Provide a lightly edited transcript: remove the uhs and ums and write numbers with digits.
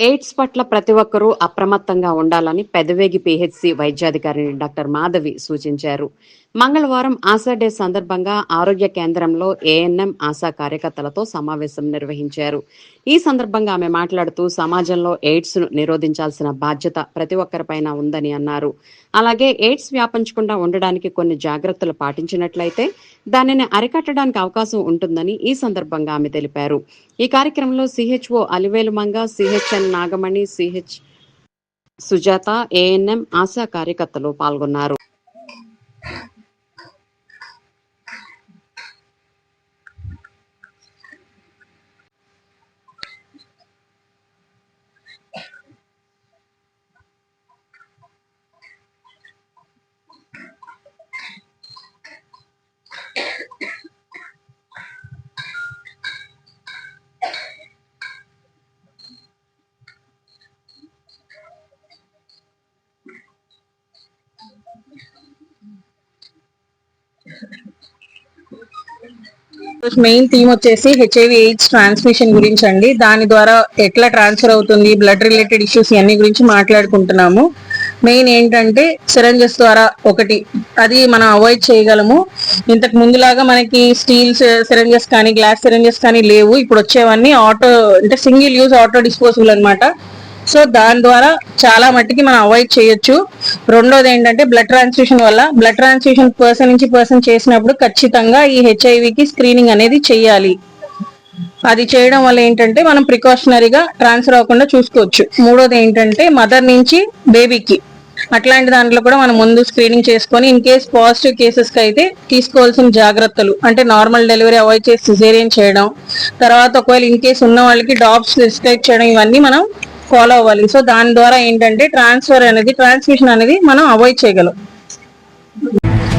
AIDS పట్ల ప్రతి ఒక్కరూ అప్రమత్తంగా ఉండాలని పెదవేగి పిహెచ్సి వైద్యాధికారి డాక్టర్ మాధవి సూచించారు. మంగళవారం ఆశా డే సందర్భంగా ఆరోగ్య కేంద్రంలో ఏఎన్ఎం ఆశా కార్యకర్తలతో సమావేశం నిర్వహించారు. ఈ సందర్భంగా ఆమె మాట్లాడుతూ సమాజంలో ఎయిడ్స్ ను నిరోధించాల్సిన బాధ్యత ప్రతి ఒక్కరిపైన ఉందని అన్నారు. అలాగే ఎయిడ్స్ వ్యాపించకుండా ఉండడానికి కొన్ని జాగ్రత్తలు పాటించినట్లయితే దానిని అరికట్టడానికి అవకాశం ఉంటుందని ఈ సందర్భంగా ఆమె తెలిపారు. ఈ కార్యక్రమంలో CHO Alivelu Manga, CHN Nagamani, CH Sujatha, ANM ASHA కార్యకర్తలు పాల్గొన్నారు. మెయిన్ థీమ్ వచ్చేసి హెచ్ఐవి ఎయిడ్స్ ట్రాన్స్మిషన్ గురించి అండి. దాని ద్వారా ఎట్లా ట్రాన్స్ఫర్ అవుతుంది, బ్లడ్ రిలేటెడ్ ఇష్యూస్ ఇవన్నీ గురించి మాట్లాడుకుంటున్నాము. మెయిన్ ఏంటంటే సిరంజెస్ ద్వారా ఒకటి అది మనం అవాయిడ్ చేయగలము. ఇంతకు ముందులాగా మనకి స్టీల్ సిరంజెస్ కానీ గ్లాస్ సిరంజెస్ కానీ లేవు. ఇప్పుడు వచ్చేవన్నీ ఆటో అంటే సింగిల్ యూజ్ ఆటో డిస్పోజబుల్ అనమాట. సో దాని ద్వారా చాలా మట్టికి మనం అవాయిడ్ చేయొచ్చు. రెండోది ఏంటంటే బ్లడ్ ట్రాన్స్ఫ్యూషన్ వల్ల బ్లడ్ ట్రాన్స్ఫ్యూషన్ పర్సన్ నుంచి పర్సన్ చేసినప్పుడు ఖచ్చితంగా ఈ హెచ్ఐవికి స్క్రీనింగ్ అనేది చెయ్యాలి. అది చేయడం వల్ల ఏంటంటే మనం ప్రికాషనరీగా ట్రాన్స్ఫర్ అవ్వకుండా చూసుకోవచ్చు. మూడోది ఏంటంటే మదర్ నుంచి బేబీకి అట్లాంటి దాంట్లో కూడా మనం ముందు స్క్రీనింగ్ చేసుకొని ఇన్ కేస్ పాజిటివ్ కేసెస్ కి అయితే తీసుకోవాల్సిన జాగ్రత్తలు అంటే నార్మల్ డెలివరీ అవాయిడ్ చేసి సిజేరియన్ చేయడం, తర్వాత ఒకవేళ ఇన్ కేస్ ఉన్న వాళ్ళకి డాప్స్ ప్రిస్క్రైబ్ చేయడం, ఇవన్నీ మనం ఫాలో అవ్వాలి. సో దాని ద్వారా ఏంటంటే ట్రాన్స్మిషన్ అనేది మనం అవాయిడ్ చేయగలం.